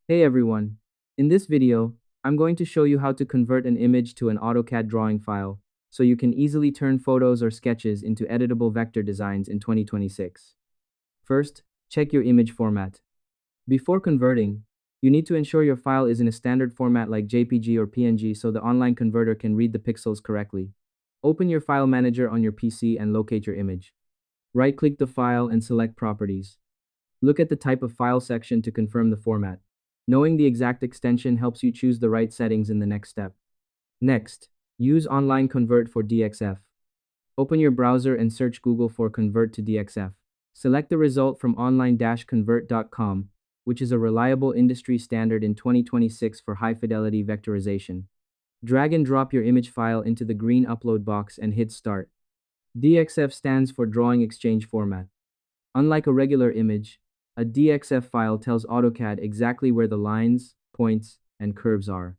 Hey everyone. In this video, I'm going to show you how to convert an image to an AutoCAD drawing file so you can easily turn photos or sketches into editable vector designs in 2026. First, check your image format. Before converting, you need to ensure your file is in a standard format like JPG or PNG so the online converter can read the pixels correctly. Open your file manager on your PC and locate your image. Right-click the file and select Properties. Look at the Type of File section to confirm the format. Knowing the exact extension helps you choose the right settings in the next step. Next, use Online Convert for DXF. Open your browser and search Google for Convert to DXF. Select the result from online-convert.com, which is a reliable industry standard in 2026 for high-fidelity vectorization. Drag and drop your image file into the green upload box and hit Start. DXF stands for Drawing Exchange Format. Unlike a regular image, a DXF file tells AutoCAD exactly where the lines, points, and curves are.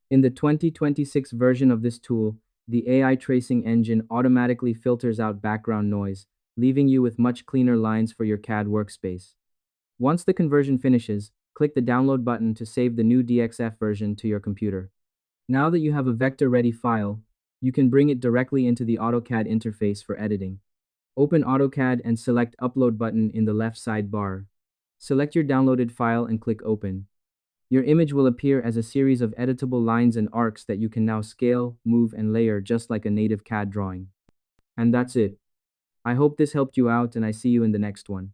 In the 2026 version of this tool, the AI tracing engine automatically filters out background noise, leaving you with much cleaner lines for your CAD workspace. Once the conversion finishes, click the download button to save the new DXF version to your computer. Now that you have a vector-ready file, you can bring it directly into the AutoCAD interface for editing. Open AutoCAD and select Upload button in the left sidebar. Select your downloaded file and click Open. Your image will appear as a series of editable lines and arcs that you can now scale, move, and layer just like a native CAD drawing. And that's it. I hope this helped you out and I see you in the next one.